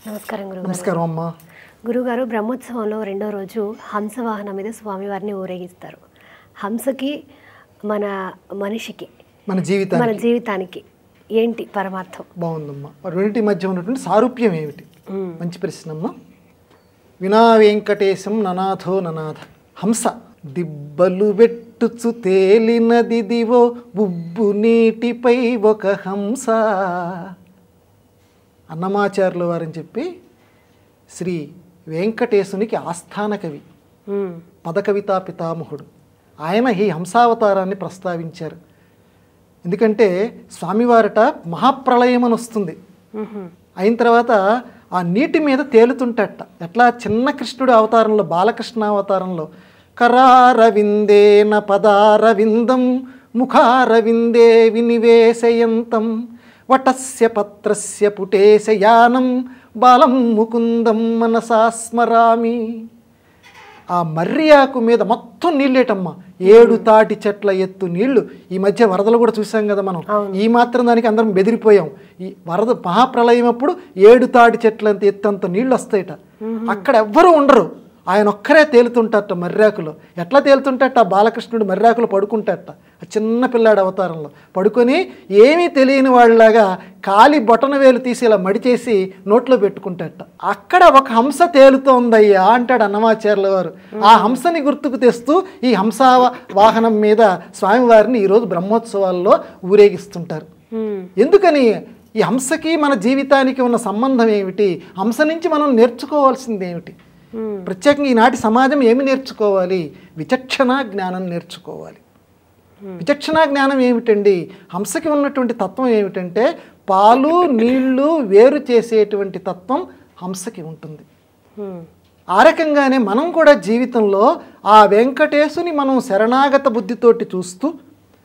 నమస్కారం గురుగారు. నమస్కారం అమ్మా. గురుగారు, బ్రహ్మోత్సవంలో రెండో రోజు హంసవాహనం మీద స్వామివారిని ఊరేగిస్తారు. హంసకి మనిషికి మన జీవితానికి ఏంటి పరమార్థం? బాగుందమ్మా. రెండింటి మధ్య ఉన్నటువంటి సారూప్యం ఏమిటి? మంచి ప్రశ్నమ్మా. వినా వెంకటేశం ననాథో ననాథ. హంస దిబ్బలు వెట్టుచు తేలినదిదివో ఉబ్బు నీటిపై ఒక హంస. అన్నమాచార్యుల వారని చెప్పి శ్రీ వెంకటేశునికి ఆస్థాన కవి, పదకవితా పితామహుడు. ఆయన ఈ హంసావతారాన్ని ప్రస్తావించారు. ఎందుకంటే స్వామివారట మహాప్రళయం అని వస్తుంది. అయిన తర్వాత ఆ నీటి మీద తేలుతుంటట. ఎట్లా చిన్న కృష్ణుడు అవతారంలో, బాలకృష్ణ అవతారంలో కరారవిందేన పదారవిందం ముఖారవిందే వినివేశయంతం వటస్య పత్రస్య పుటేశయానం బాలం ముకుందం మనసా స్మరామి. ఆ మర్రి ఆకు మీద మొత్తం నీళ్ళేటమ్మా. 7 తాటి చెట్ల ఎత్తు నీళ్లు. ఈ మధ్య వరదలు కూడా చూసాం కదా మనం. ఈ మాత్రం దానికి అందరం బెదిరిపోయాం. ఈ వరద మహాప్రళయం అప్పుడు 7 తాటి చెట్లంత ఎత్తంత నీళ్లు వస్తాయట. అక్కడ ఎవ్వరూ ఉండరు, ఆయన ఒక్కరే తేలుతుంటట మర్రాకులో. ఎట్లా తేలుతుంటట? బాలకృష్ణుడు మర్రాకులో పడుకుంటాట. చిన్న పిల్లాడు అవతారంలో పడుకొని ఏమీ తెలియని వాళ్ళలాగా కాలి బొటన వేలు తీసి ఇలా మడిచేసి నోట్లో పెట్టుకుంటాట. అక్కడ ఒక హంస తేలుతోందయ్యా అంటాడు అన్నమాచార్యుల వారు. ఆ హంసని గుర్తుకు తెస్తూ ఈ హంసా వాహనం మీద స్వామివారిని ఈరోజు బ్రహ్మోత్సవాల్లో ఊరేగిస్తుంటారు. ఎందుకని? ఈ హంసకి మన జీవితానికి ఉన్న సంబంధం ఏమిటి? హంస నుంచి మనం నేర్చుకోవాల్సింది ఏమిటి? ప్రత్యేకంగా ఈనాటి సమాజం ఏమి నేర్చుకోవాలి? విచక్షణ జ్ఞానం నేర్చుకోవాలి. విచక్షణ జ్ఞానం ఏమిటండి? హంసకి ఉన్నటువంటి తత్వం ఏమిటంటే పాలు నీళ్లు వేరు చేసేటువంటి తత్వం హంసకి ఉంటుంది. ఆ రకంగానే మనం కూడా జీవితంలో ఆ వెంకటేశుని మనం శరణాగత బుద్ధితోటి చూస్తూ,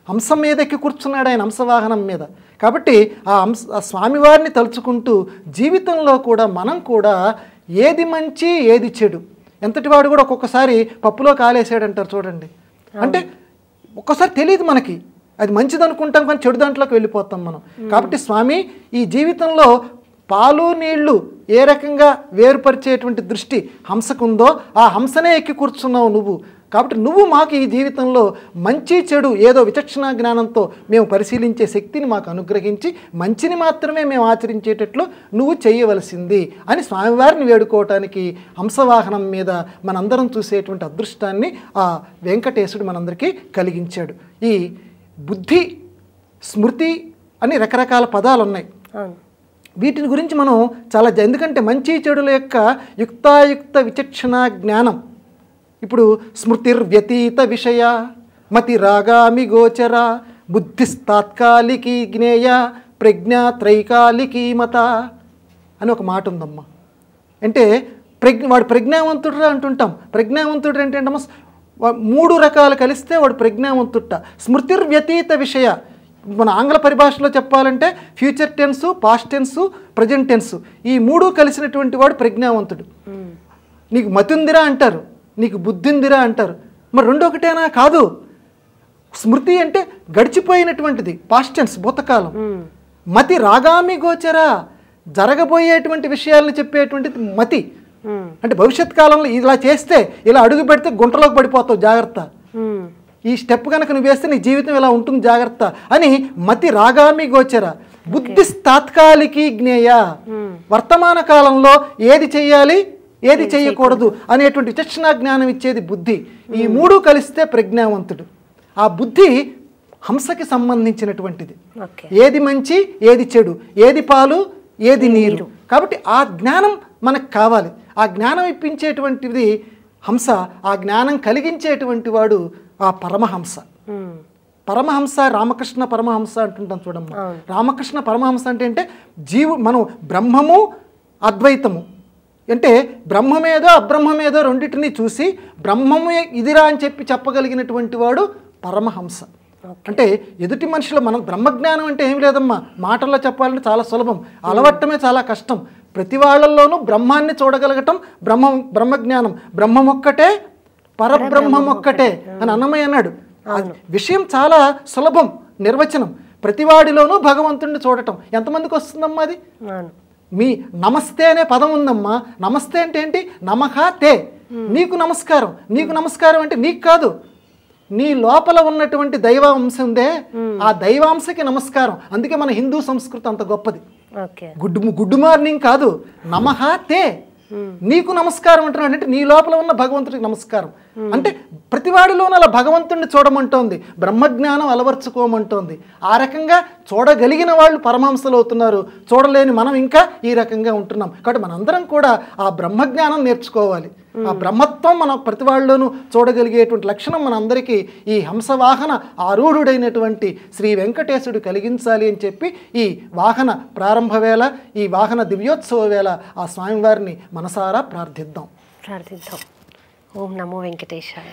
హంస మీద ఎక్కి కూర్చున్నాడు ఆయన హంసవాహనం మీద. కాబట్టి ఆ స్వామివారిని తలుచుకుంటూ జీవితంలో కూడా మనం కూడా ఏది మంచి ఏది చెడు, ఎంతటివాడు కూడా ఒక్కొక్కసారి పప్పులో కాలేసాడంటారు చూడండి. అంటే ఒక్కోసారి తెలియదు మనకి, అది మంచిది అనుకుంటాం కానీ చెడు దాంట్లోకి వెళ్ళిపోతాం మనం. కాబట్టి స్వామి ఈ జీవితంలో పాలు నీళ్లు ఏ రకంగా వేరుపరిచేటువంటి దృష్టి హంసకుందో ఆ హంసనే ఎక్కి కూర్చున్నావు నువ్వు. కాబట్టి నువ్వు మాకు ఈ జీవితంలో మంచి చెడు ఏదో విచక్షణ జ్ఞానంతో మేము పరిశీలించే శక్తిని మాకు అనుగ్రహించి మంచిని మాత్రమే మేము ఆచరించేటట్లు నువ్వు చేయవలసింది అని స్వామివారిని వేడుకోవటానికి హంసవాహనం మీద మనందరం చూసేటువంటి అదృష్టాన్ని ఆ వెంకటేశుడు మనందరికీ కలిగించాడు. ఈ బుద్ధి, స్మృతి అని రకరకాల పదాలు ఉన్నాయి. వీటిని గురించి మనం చాలా ఎందుకంటే మంచి చెడుల యొక్క యుక్తాయుక్త విచక్షణ జ్ఞానం. ఇప్పుడు స్మృతిర్వ్యతీత విషయ మతి రాగామి గోచర బుద్ధిస్తాత్కాలికీ జ్ఞేయ ప్రజ్ఞాత్రైకాలికీ మత అని ఒక మాట ఉందమ్మా. అంటే వాడు ప్రజ్ఞావంతుడురా అంటుంటాం. ప్రజ్ఞావంతుడు అంటే ఏంటమ్మా? 3 రకాలు కలిస్తే వాడు ప్రజ్ఞావంతుట. స్మృతిర్వ్యతీత విషయ, మన ఆంగ్ల పరిభాషలో చెప్పాలంటే future tense, past tense, present tense, ఈ 3 కలిసినటువంటి వాడు ప్రజ్ఞావంతుడు. నీకు మతి ఉందిరా అంటారు, నీకు బుద్ధి ఉందిరా అంటారు. మరి 2 ఒకటేనా? కాదు. స్మృతి అంటే గడిచిపోయినటువంటిది, పాస్ట్ టెన్స్, భూతకాలం. మతి రాగామి గోచర, జరగబోయేటువంటి విషయాలను చెప్పేటువంటిది మతి. అంటే భవిష్యత్ కాలంలో ఇలా చేస్తే, ఇలా అడుగు పెడితే గుంటలోకి పడిపోతావు, జాగ్రత్త, ఈ స్టెప్ కనుక నువ్వు వేస్తే నీ జీవితం ఇలా ఉంటుంది, జాగ్రత్త అని మతి రాగామి గోచర. బుద్ధి తాత్కాలికీ జ్ఞేయ, వర్తమాన కాలంలో ఏది చెయ్యాలి ఏది చేయకూడదు అనేటువంటి విచక్షణ జ్ఞానం ఇచ్చేది బుద్ధి. ఈ 3 కలిస్తే ప్రజ్ఞావంతుడు. ఆ బుద్ధి హంసకి సంబంధించినటువంటిది. ఏది మంచి ఏది చెడు, ఏది పాలు ఏది నీరు. కాబట్టి ఆ జ్ఞానం మనకు కావాలి. ఆ జ్ఞానం ఇప్పించేటువంటిది హంస. ఆ జ్ఞానం కలిగించేటువంటి వాడు ఆ పరమహంస. పరమహంస, రామకృష్ణ పరమహంస అంటుంటాం చూడమ్మా. రామకృష్ణ పరమహంస అంటే మనం బ్రహ్మము అద్వైతము అంటే బ్రహ్మమేదో అబ్రహ్మమేదో రెండింటినీ చూసి బ్రహ్మమే ఇదిరా అని చెప్పగలిగినటువంటి వాడు పరమహంస. అంటే ఎదుటి మనుషులు మనం బ్రహ్మజ్ఞానం అంటే ఏం లేదమ్మా, మాటల్లో చెప్పాలంటే చాలా సులభం, అలవట్టమే చాలా కష్టం. ప్రతి వాళ్ళల్లోనూ బ్రహ్మాన్ని చూడగలగటం బ్రహ్మజ్ఞానం. బ్రహ్మమొక్కటే పరబ్రహ్మమొక్కటే అని అన్నమయ్య అన్నాడు. విషయం చాలా సులభం, నిర్వచనం. ప్రతివాడిలోనూ భగవంతుడిని చూడటం ఎంతమందికి వస్తుందమ్మా? అది మీ నమస్తే అనే పదం ఉందమ్మా. నమస్తే అంటే ఏంటి? నమః తే, నీకు నమస్కారం. నీకు నమస్కారం అంటే నీకు కాదు, నీ లోపల ఉన్నటువంటి దైవాంశ ఉందే ఆ దైవాంశకి నమస్కారం. అందుకే మన హిందూ సంస్కృతి అంత గొప్పది. గుడ్ మార్నింగ్ కాదు, నమః తే, నీకు నమస్కారం అంటున్నాడు. అంటే నీ లోపల ఉన్న భగవంతుడికి నమస్కారం. అంటే ప్రతివాడిలోనూ అలా భగవంతుడిని చూడమంటోంది, బ్రహ్మజ్ఞానం అలవర్చుకోమంటోంది. ఆ రకంగా చూడగలిగిన వాళ్ళు పరమహంసలు అవుతున్నారు, చూడలేని మనం ఇంకా ఈ రకంగా ఉంటున్నాం. కాబట్టి మనందరం కూడా ఆ బ్రహ్మజ్ఞానం నేర్చుకోవాలి. ఆ బ్రహ్మత్వం మన ప్రతి వాళ్ళలోనూ చూడగలిగేటువంటి లక్షణం మనందరికీ ఈ హంసవాహన ఆరూఢుడైనటువంటి శ్రీ వెంకటేశుడు కలిగించాలి అని చెప్పి ఈ వాహన ప్రారంభ వేళ, ఈ వాహన దివ్యోత్సవ వేళ ఆ స్వామివారిని మనసారా ప్రార్థిద్దాం. ఓం నమో వెంకటేశాయ.